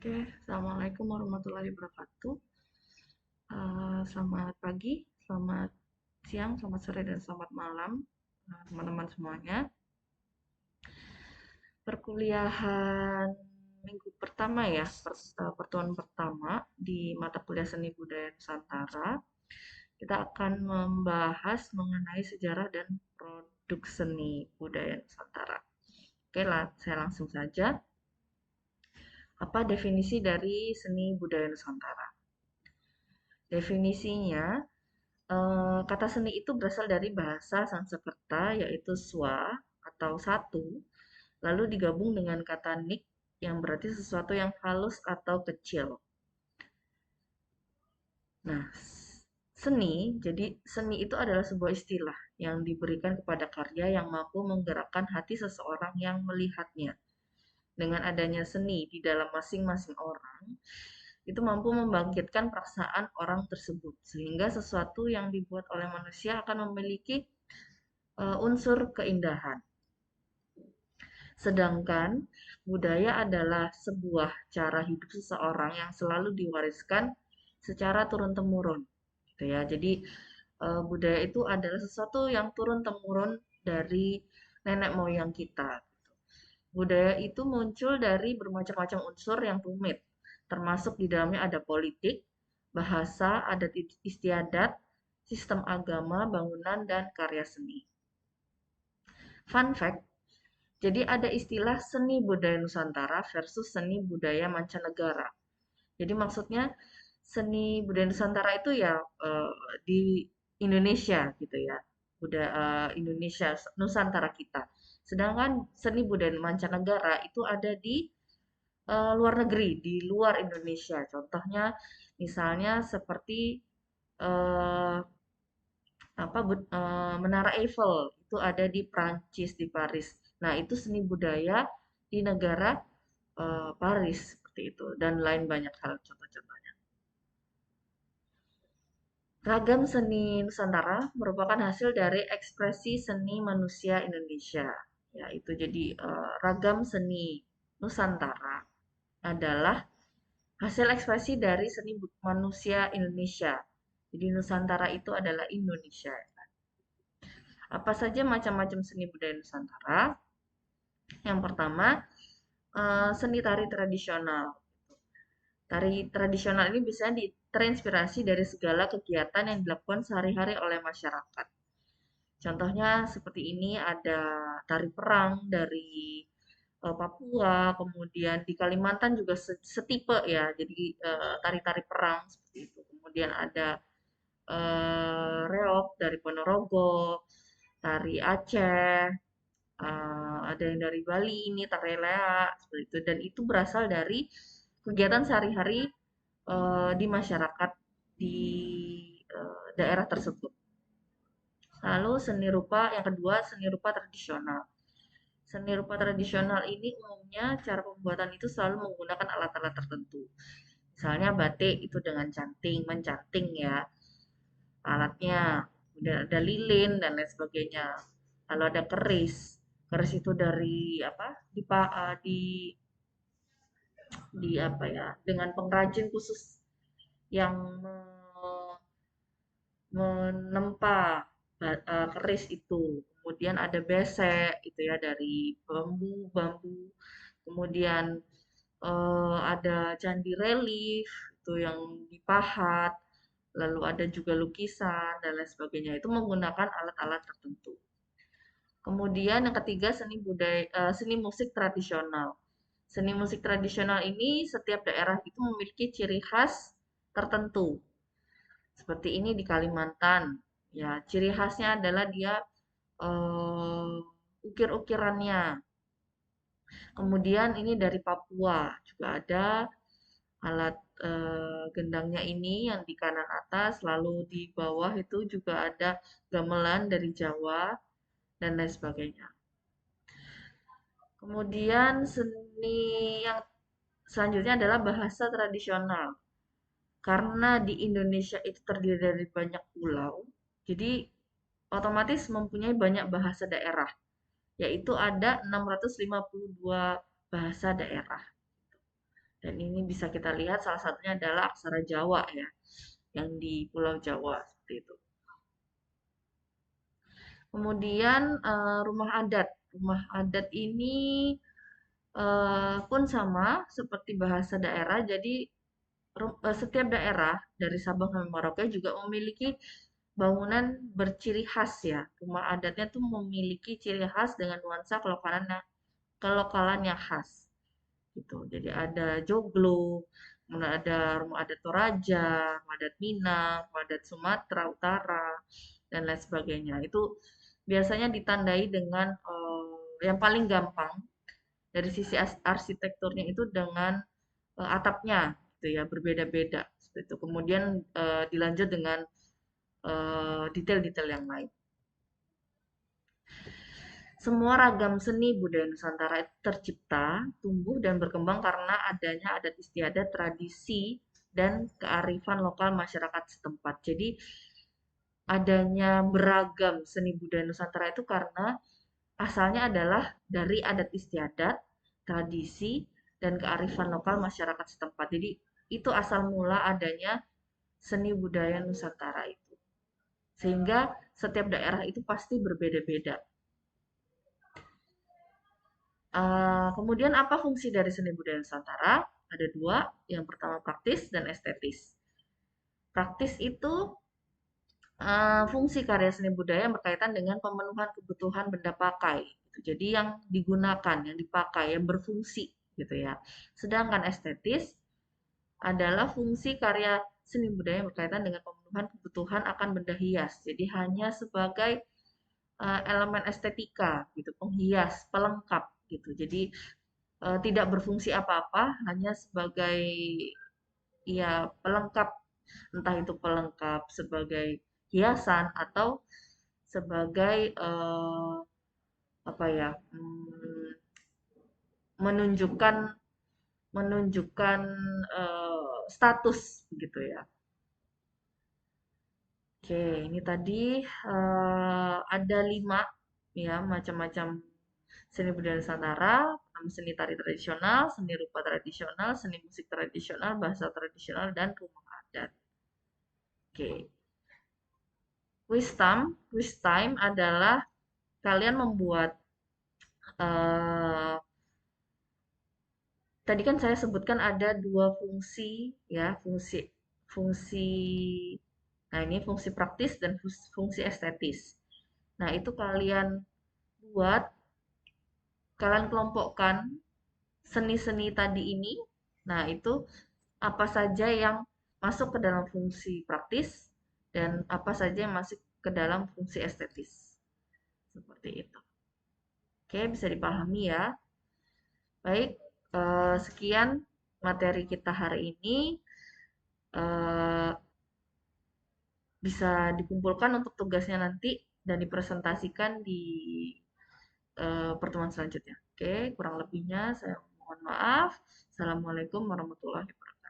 Oke, Assalamualaikum warahmatullahi wabarakatuh. Selamat pagi, selamat siang, selamat sore, dan selamat malam, teman-teman semuanya. Perkuliahan minggu pertama ya, pertemuan pertama di mata kuliah Seni Budaya Nusantara, kita akan membahas mengenai sejarah dan produk seni budaya Nusantara. Oke lah, saya langsung saja. Apa definisi dari seni budaya Nusantara? Definisinya, kata seni itu berasal dari bahasa Sanskerta yaitu swa atau satu, lalu digabung dengan kata nik yang berarti sesuatu yang halus atau kecil. Nah, seni, jadi seni itu adalah sebuah istilah yang diberikan kepada karya yang mampu menggerakkan hati seseorang yang melihatnya. Dengan adanya seni di dalam masing-masing orang, itu mampu membangkitkan perasaan orang tersebut, sehingga sesuatu yang dibuat oleh manusia akan memiliki unsur keindahan. Sedangkan budaya adalah sebuah cara hidup seseorang yang selalu diwariskan secara turun-temurun, gitu ya. Jadi budaya itu adalah sesuatu yang turun-temurun dari nenek moyang kita. Budaya itu muncul dari bermacam-macam unsur yang rumit, termasuk di dalamnya ada politik, bahasa, adat istiadat, sistem agama, bangunan, dan karya seni. Fun fact, jadi ada istilah seni budaya Nusantara versus seni budaya mancanegara. Jadi maksudnya seni budaya Nusantara itu ya di Indonesia gitu ya, Indonesia Nusantara kita. Sedangkan seni budaya mancanegara itu ada di luar negeri, di luar Indonesia. Contohnya misalnya seperti eh, Menara Eiffel itu ada di Prancis, di Paris. Nah, itu seni budaya di negara Paris seperti itu dan lain banyak hal contoh-contohnya. Ragam seni Nusantara merupakan hasil dari ekspresi seni manusia Indonesia. Ya, itu jadi ragam seni Nusantara adalah hasil ekspresi dari seni manusia Indonesia. Jadi Nusantara itu adalah Indonesia. Apa saja macam-macam seni budaya Nusantara? Yang pertama, seni tari tradisional. Tari tradisional ini biasanya terinspirasi dari segala kegiatan yang dilakukan sehari-hari oleh masyarakat. Contohnya seperti ini ada tari perang dari Papua, kemudian di Kalimantan juga setipe ya, jadi tari-tari perang seperti itu. Kemudian ada reok dari Ponorogo, tari Aceh, ada yang dari Bali ini tarelea seperti itu dan itu berasal dari kegiatan sehari-hari di masyarakat di daerah tersebut. Lalu seni rupa yang kedua seni rupa tradisional. Seni rupa tradisional ini umumnya cara pembuatan itu selalu menggunakan alat-alat tertentu. Misalnya batik itu dengan mencanting ya alatnya. Kemudian ada lilin dan lain sebagainya. Lalu ada keris. Keris itu dari apa? Di apa ya? Dengan pengrajin khusus yang menempa keris itu. Kemudian ada besek itu ya dari bambu. Kemudian ada candi relief itu yang dipahat. Lalu ada juga lukisan dan lain sebagainya. Itu menggunakan alat-alat tertentu. Kemudian yang ketiga seni musik tradisional. Seni musik tradisional ini setiap daerah itu memiliki ciri khas tertentu. Seperti ini di Kalimantan. Ya, ciri khasnya adalah dia eh, ukir-ukirannya. Kemudian ini dari Papua juga ada alat gendangnya ini yang di kanan atas, lalu di bawah itu juga ada gamelan dari Jawa dan lain sebagainya. Kemudian seni yang selanjutnya adalah bahasa tradisional. Karena di Indonesia itu terdiri dari banyak pulau, jadi otomatis mempunyai banyak bahasa daerah, yaitu ada 652 bahasa daerah. Dan ini bisa kita lihat salah satunya adalah aksara Jawa ya, yang di Pulau Jawa seperti itu. Kemudian rumah adat. Rumah adat ini pun sama seperti bahasa daerah. Jadi setiap daerah dari Sabang sampai Merauke juga memiliki bangunan berciri khas ya. Rumah adatnya tuh memiliki ciri khas dengan nuansa kelokalan yang khas gitu. Jadi ada joglo, kemudian ada rumah adat Toraja, rumah adat Minang, rumah adat Sumatera Utara, dan lain sebagainya. Itu biasanya ditandai dengan yang paling gampang dari sisi arsitekturnya itu dengan atapnya gitu ya, berbeda-beda seperti itu. Kemudian dilanjut dengan detail-detail yang lain. Semua ragam seni budaya Nusantara itu tercipta, tumbuh, dan berkembang karena adanya adat istiadat, tradisi, dan kearifan lokal masyarakat setempat. Jadi, adanya beragam seni budaya Nusantara itu karena asalnya adalah dari adat istiadat, tradisi, dan kearifan lokal masyarakat setempat. Jadi, itu asal mula adanya seni budaya Nusantara itu. Sehingga setiap daerah itu pasti berbeda-beda. Kemudian apa fungsi dari seni budaya Nusantara? Ada dua, yang pertama praktis dan estetis. Praktis itu fungsi karya seni budaya yang berkaitan dengan pemenuhan kebutuhan benda pakai. Gitu. Jadi yang digunakan, yang dipakai, yang berfungsi, gitu ya. Sedangkan estetis adalah fungsi karya seni budaya yang berkaitan dengan pemenuhan kebutuhan akan benda hias. Jadi hanya sebagai elemen estetika, gitu, penghias, pelengkap, gitu. Jadi tidak berfungsi apa-apa, hanya sebagai ya pelengkap, entah itu pelengkap sebagai hiasan atau sebagai apa ya, menunjukkan menunjukkan status gitu ya. Oke, ini tadi ada 5 ya macam-macam seni budaya Nusantara, seni tari tradisional, seni rupa tradisional, seni musik tradisional, bahasa tradisional, dan rumah adat. Oke, quiz time adalah kalian membuat eh, tadi kan saya sebutkan ada dua fungsi ya, fungsi nah ini fungsi praktis dan fungsi estetis. Nah, itu buat kalian kelompokkan seni-seni tadi ini. Nah, itu apa saja yang masuk ke dalam fungsi praktis dan apa saja yang masuk ke dalam fungsi estetis. Seperti itu. Oke, bisa dipahami ya. Baik, sekian materi kita hari ini. Eh, Bisa dikumpulkan untuk tugasnya nanti dan dipresentasikan di pertemuan selanjutnya. Oke, kurang lebihnya saya mohon maaf. Assalamualaikum warahmatullahi wabarakatuh.